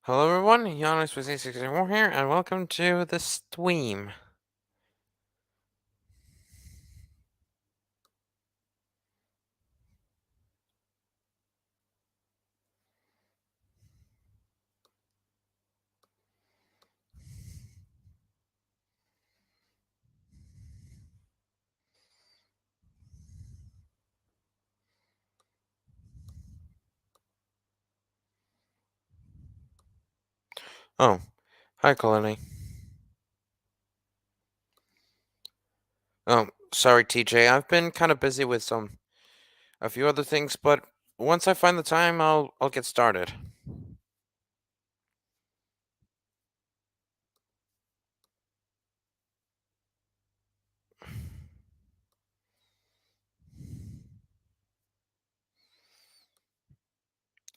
Hello everyone, Giannis with A64 here, and welcome to the stream. Oh, hi Colony. Oh, sorry TJ, I've been kind of busy with a few other things, but once I find the time, I'll get started.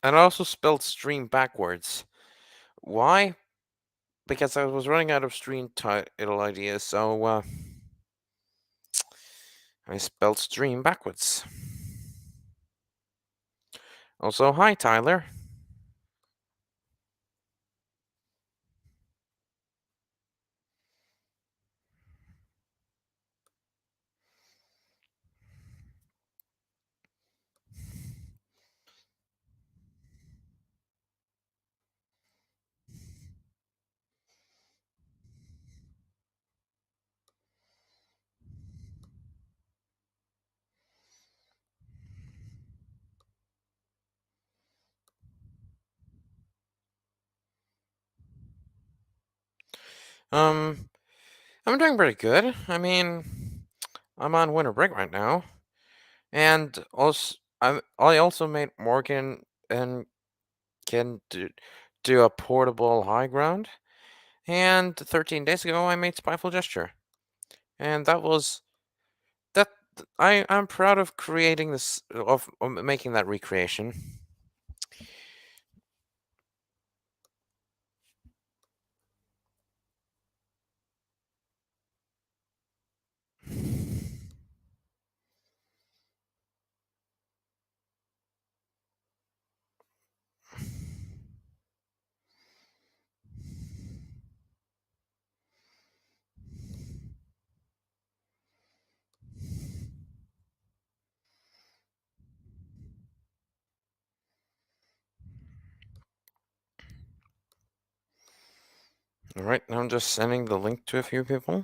And I also spelled stream backwards. Why? Because I was running out of stream title ideas, so I spelled stream backwards. Also, hi Tyler. Um, I'm doing pretty good. I mean, I'm on winter break right now. And also, I also made Morgan and can do a portable high ground. And 13 days ago, I made Spyful Gesture, and that. I'm proud of creating this of making that recreation. All right, now I'm just sending the link to a few people.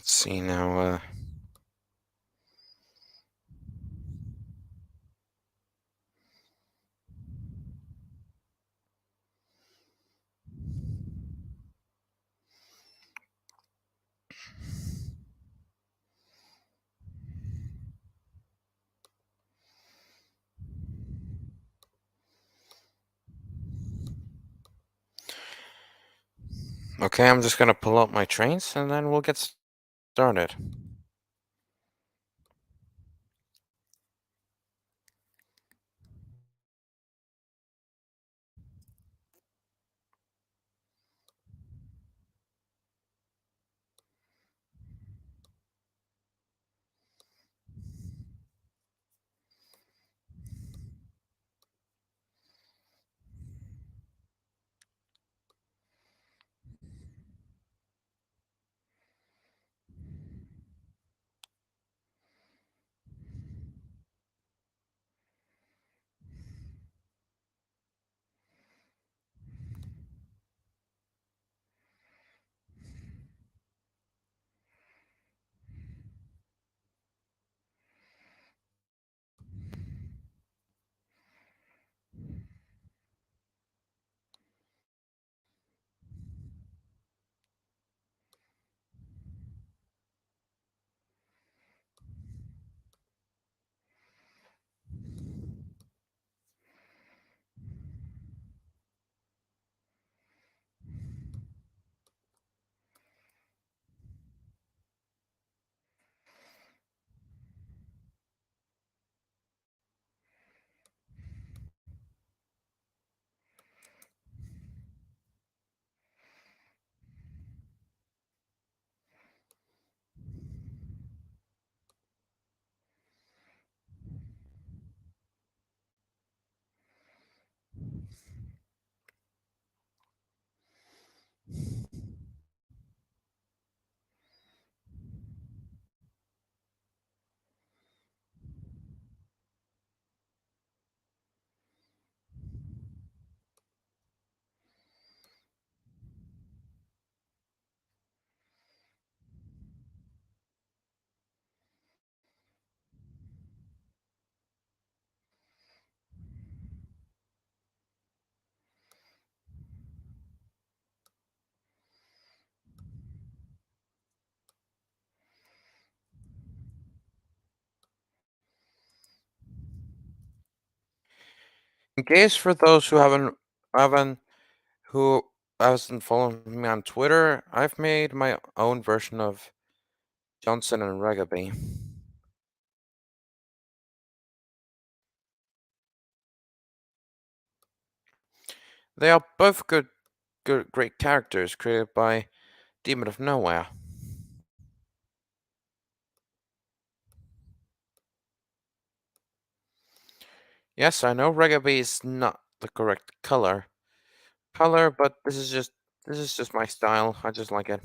Let's see now. Okay, I'm just gonna pull up my trains and then we'll get started. In case for those haven't who hasn't followed me on Twitter, I've made my own version of Johnson and Rugby. They are both great characters created by Demon of Nowhere. Yes, I know Rugby is not the correct color, but this is just my style. I just like it.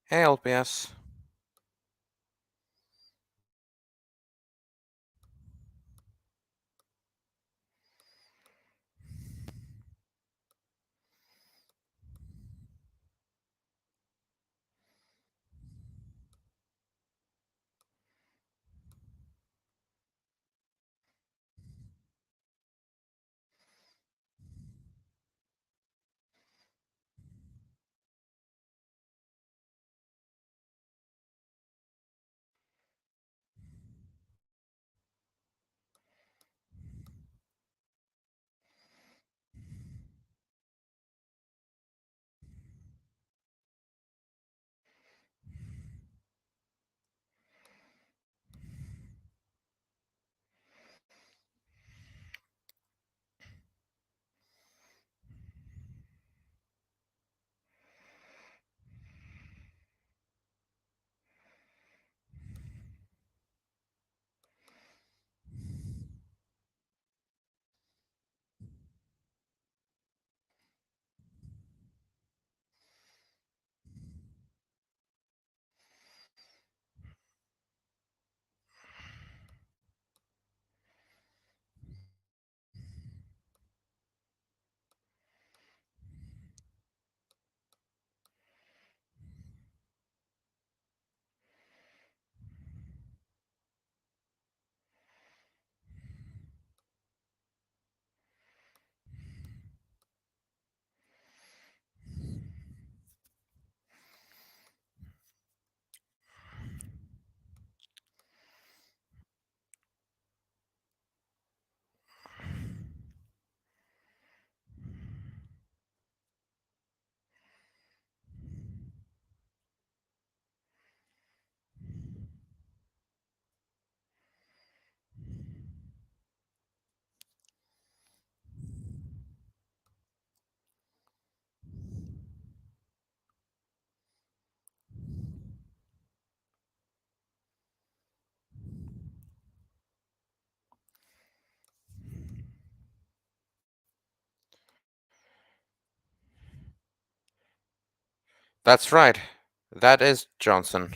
Hey, LPS. That's right. That is Johnson.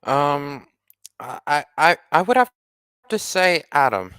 Um, I would have to say Adam.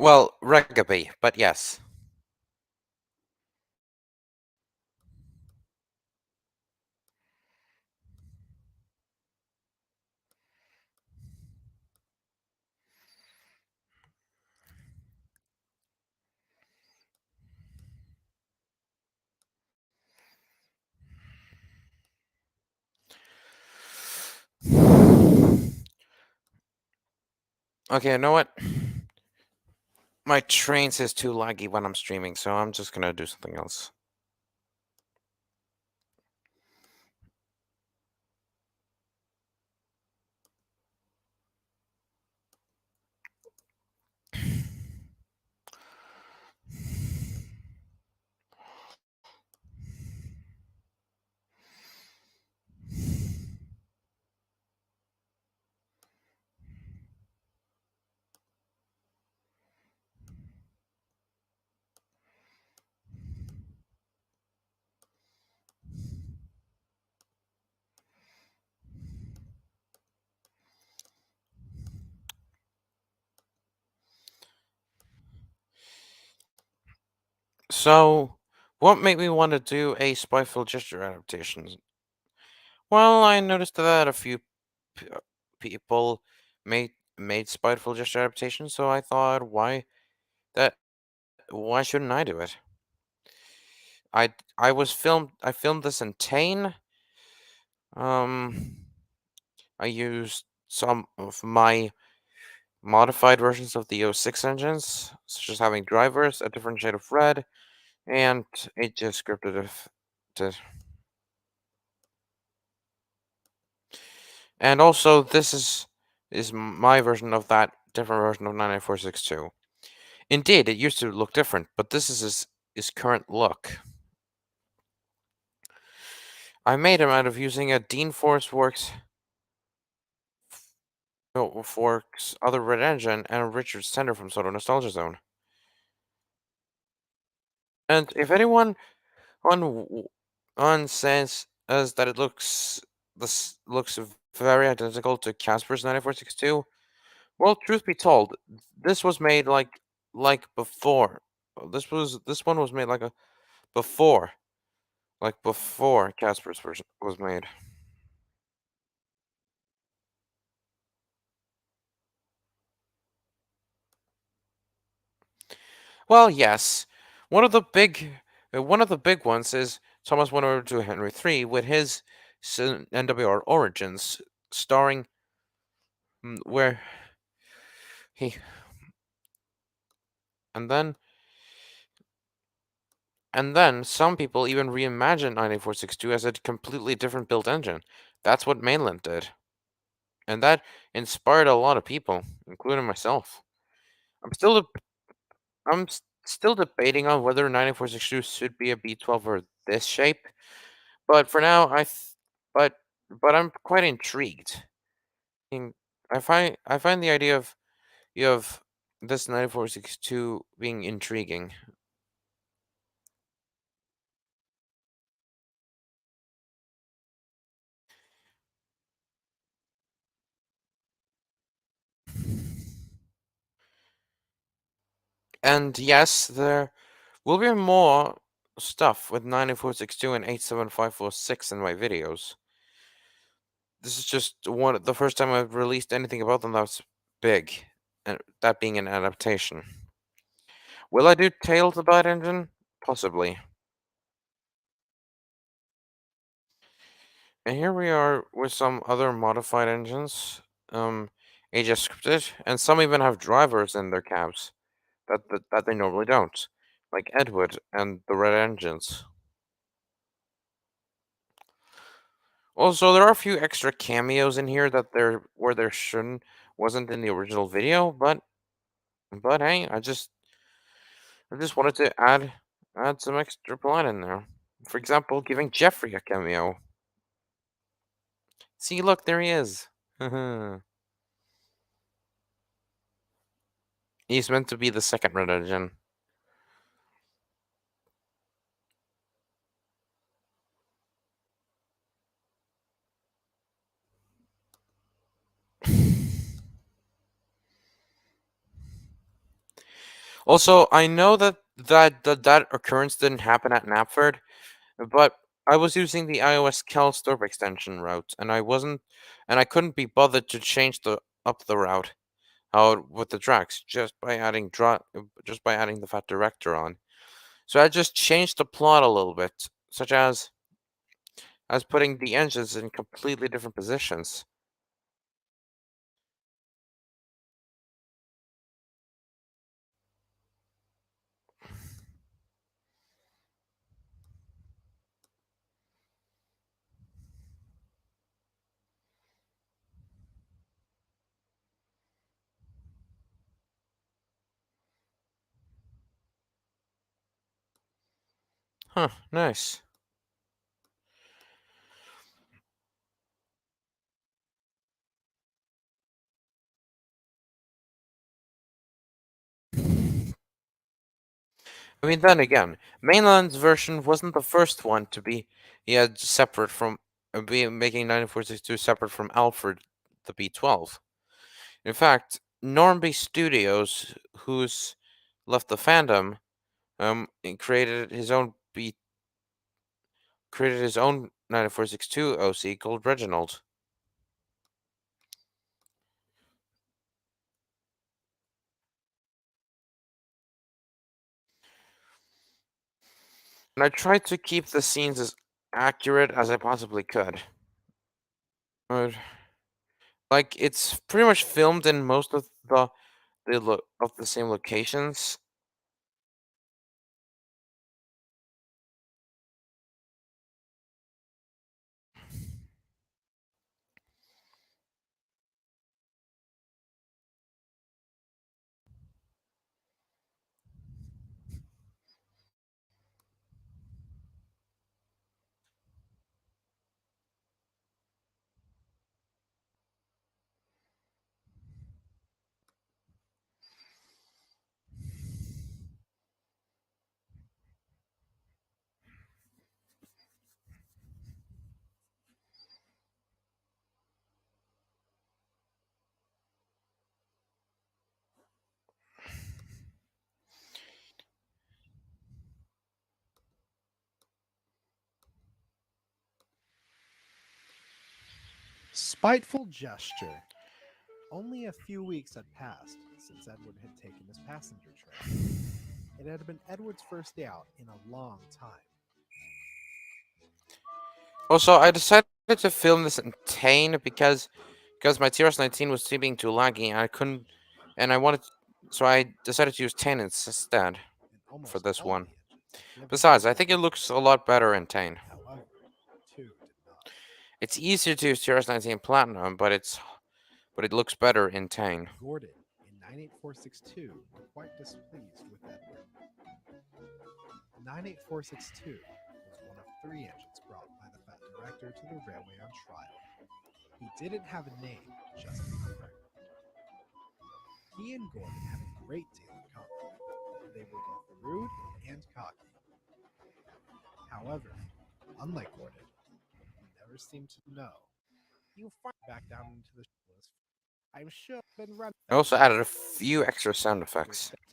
Well, rugby, but yes. Okay, you know what? My train says too laggy when I'm streaming, so I'm just gonna do something else. So, what made me want to do a spiteful gesture adaptation? Well, I noticed that a few people made spiteful gesture adaptations, so I thought, that? Why shouldn't I do it? I filmed this in Tane. Um, I used some of my modified versions of the O6 engines, such as having drivers, a different shade of red, and it just scripted to. And also, this is my version of that different version of 99462. Indeed, it used to look different, but this is his current look. I made him out of using a Dean Force Works other red engine and a Richard Sender from Soto Nostalgia Zone. And if anyone on on says as that this looks very identical to Casper's 9462, well, truth be told, this was made like before. This one was made before before Casper's version was made. Well, yes. One of the big ones is Thomas 102 Henry 3 with his NWR Origins, starring where he and then And then some people even reimagined 9462 as a completely different built engine. That's what mainland did. And that inspired a lot of people, including myself. I'm still still debating on whether 9462 should be a B12 or this shape, but for now but I'm quite intrigued. I mean, I find the idea of this 9462 being intriguing. And yes, there will be more stuff with 9462 and 87546 in my videos. This is just the first time I've released anything about them that's big, and that being an adaptation. Will I do Tales about Engine? Possibly. And here we are with some other modified engines, age scripted, and some even have drivers in their cabs that they normally don't, like Edward and the Red Engines. Also, there are a few extra cameos in here that there where there shouldn't wasn't in the original video, but hey, I just wanted to add some extra plot in there. For example, giving Jeffrey a cameo. See, look, there he is. He's meant to be the second Red Engine. Also, I know that occurrence didn't happen at Knapford, but I was using the iOS Cal Storp extension route, and I couldn't be bothered to change the route out with the tracks just by adding the fat director on. So I just changed the plot a little bit, such as putting the engines in completely different positions. Huh, nice. I mean, then again, Mainland's version wasn't the first one to be yet separate from be making 9462 separate from Alfred the B12. In fact, Normby Studios, who's left the fandom, and created his own 9462 OC called Reginald. And I tried to keep the scenes as accurate as I possibly could. Uh, like it's pretty much filmed in most of of the same locations. Spiteful gesture. Only a few weeks had passed since Edward had taken his passenger train. It had been Edward's first day out in a long time. Also, I decided to film this in Tane because my TRS-19 was being too laggy and I couldn't and I wanted so I decided to use Tane instead And for almost this all one. the engines. living Besides, I think it comfortably. looks a lot better in Tane. However, two did not. It's easier to use TRS-19 Platinum, but it looks better in Tane. Gordon, in 98462, were quite displeased with Edward. The 98462 was one of three engines brought by the Fat Director to the railway on trial. He didn't have a name, just a number. He and Gordon had a great deal in common. They were both rude and cocky. However, unlike Gordon, he never seemed to know. You find back down into the list. I'm sure I've been running I that also added a few extra sound to effects. accept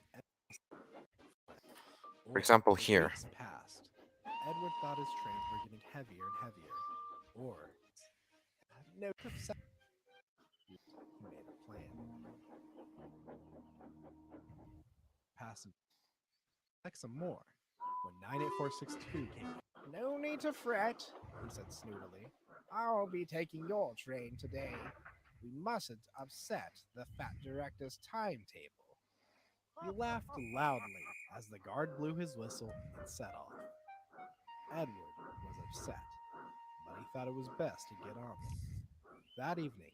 For or example, as here. weeks passed, Edward thought his trains were getting heavier and heavier, or had no upset. He made a plan. Passing like some more. When 98462 came, no need to fret, he said snootily. I'll be taking your train today. We mustn't upset the Fat Director's timetable. He laughed loudly as the guard blew his whistle and set off. Edward was upset, but he thought it was best to get on. That evening,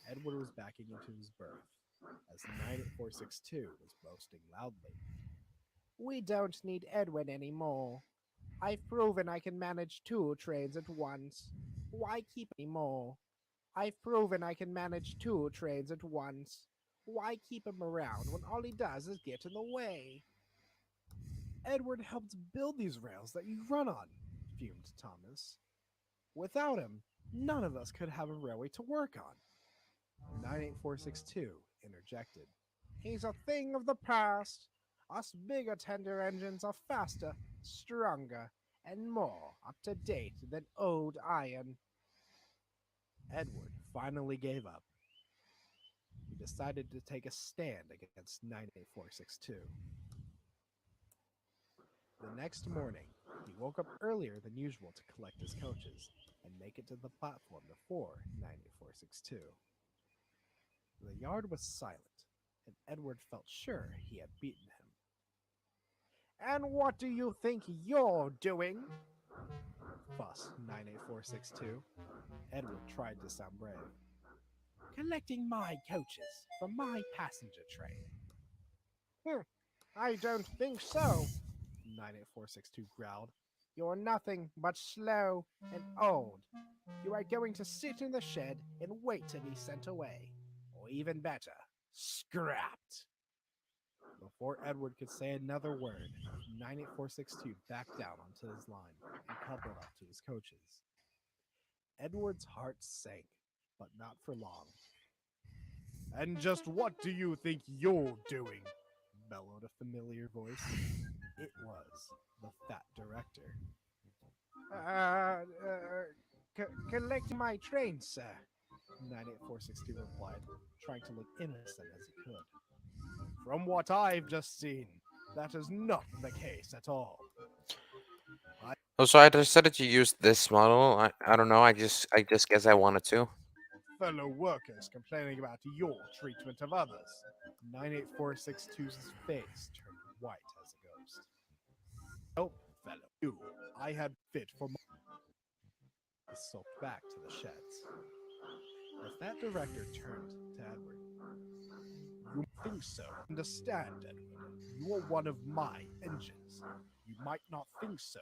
Edward was backing into his berth as 98462 was boasting loudly. We don't need Edwin anymore. I've proven I can manage two trains at once. Why keep any more? I've proven I can manage two trains at once. Why keep him around when all he does is get in the way? Edward helped build these rails that you run on, fumed Thomas. Without him, none of us could have a railway to work on. 98462 interjected. He's a thing of the past. Us bigger tender engines are faster, stronger, and more up to date than old iron. Edward finally gave up. He decided to take a stand against 98462. The next morning, he woke up earlier than usual to collect his coaches and make it to the platform before 98462. The yard was silent, and Edward felt sure he had beaten him. And what do you think you're doing? Fussed 98462. Edward tried to sound brave. Collecting my coaches for my passenger train. I don't think so, 98462 growled. You're nothing but slow and old. You are going to sit in the shed and wait to be sent away. Or even better, scrapped. Before Edward could say another word, 98462 backed down onto his line and coupled up to his coaches. Edward's heart sank, but not for long. And just what do you think you're doing? Bellowed a familiar voice. It was the Fat Director. Collecting my train, sir, 98462 replied, trying to look innocent as he could. From what I've just seen, that is not the case at all. Also, I decided to use this model. I don't know. I just guess I wanted to. Fellow workers complaining about your treatment of others. 98462's face turned white as a ghost. Oh, fellow, you, I had fit for my. He sulked back to the sheds. The Fat Director turned to Edward. You think so? Understand, Edward. You are one of my engines. You might not think so,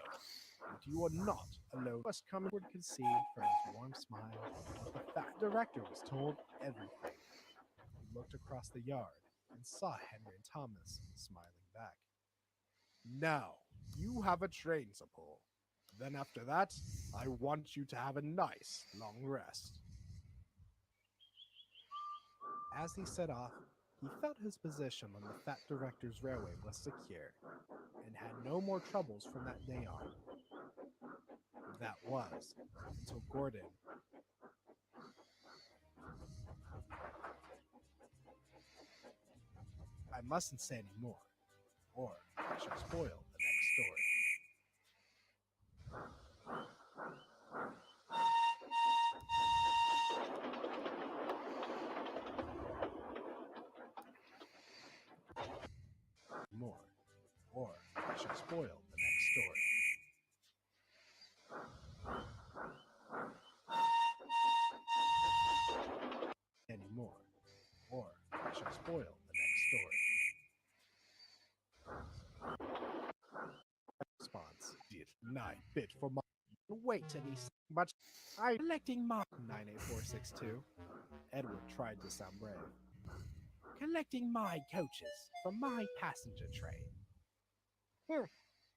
but you are not alone. First come Edward could see from his warm smile that the Fat Director was told everything. He looked across the yard and saw Henry and Thomas smiling back. Now, you have a train to pull. Then after that, I want you to have a nice long rest. As he set off, he felt his position on the Fat Director's railway was secure and had no more troubles from that day on. That was until Gordon. I mustn't say any more, or I shall spoil the next story. More, or I shall spoil the next story. story. Anymore, or I shall spoil the next story. Response: Did not bit for my wait till he's but I collecting my 98462. Edward tried to sound brave. Collecting my coaches from my passenger train.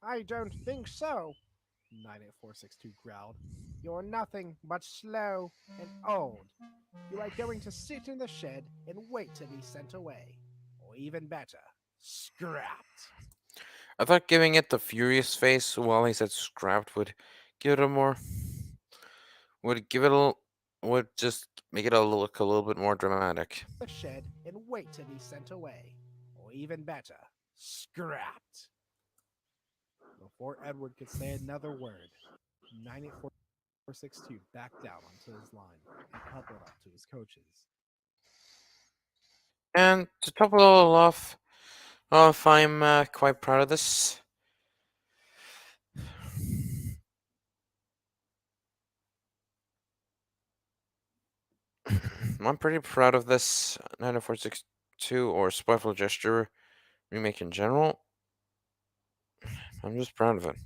I don't think so, 98462 growled. You're nothing but slow and old. You are going to sit in the shed and wait to be sent away. Or even better, scrapped. I thought giving it the furious face while he said scrapped would give it a more would give it a would just make it look a little bit more dramatic. The shed and wait to be sent away. Or even better, scrapped. Before Edward could say another word, 98462 backed down onto his line and coupled up to his coaches. And to top it all off, if I'm quite proud of this. I'm pretty proud of this 90462 or Spiteful Gesture remake in general. I'm just proud of it.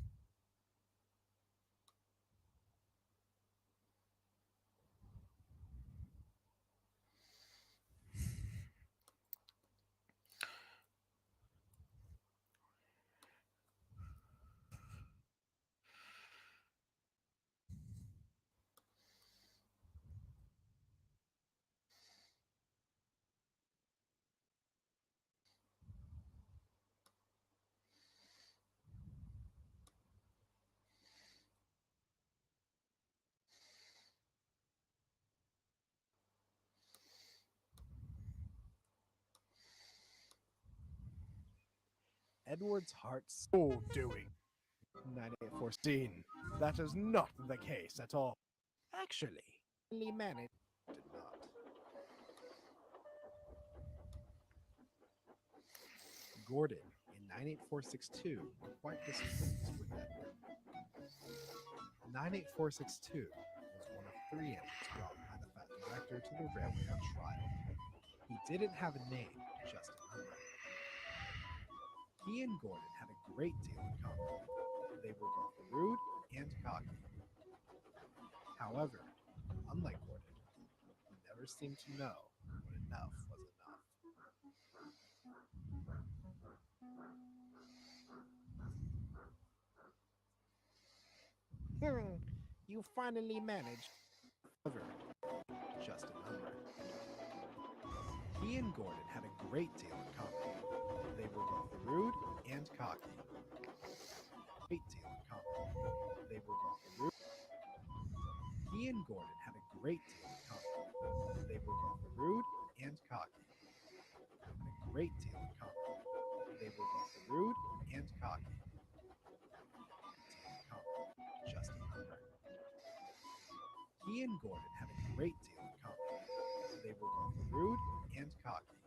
Edward's heart so doing. 9814. That is not the case at all. Actually, only managed did not. Gordon in 98462 were quite displeased with Edward. 98462 was one of three Edwards brought by the fat director to the railway on trial. He didn't have a name, just a number. He and Gordon had a great deal in common. They were both rude and cocky. However, unlike Gordon, he never seemed to know when enough was enough. You finally managed. However, just a number. He and Gordon had a great deal in common. They were both rude and cocky. Great deal in common. They were both rude. He and Gordon had a great deal in common. They were both rude and cocky. Had a great deal in common. They were both rude and cocky. Deal in common. Just a number. He and Gordon had a great deal in common. They were both rude and cocky.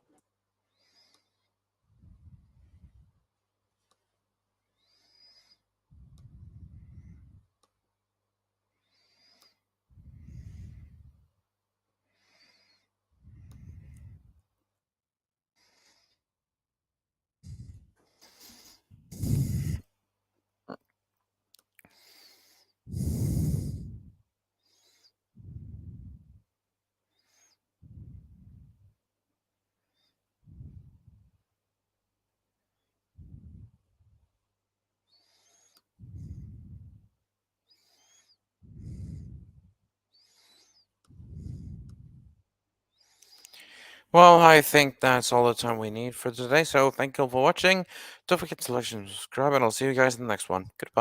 Well, I think that's all the time we need for today, so thank you all for watching. Don't forget to like and subscribe, and I'll see you guys in the next one. Goodbye.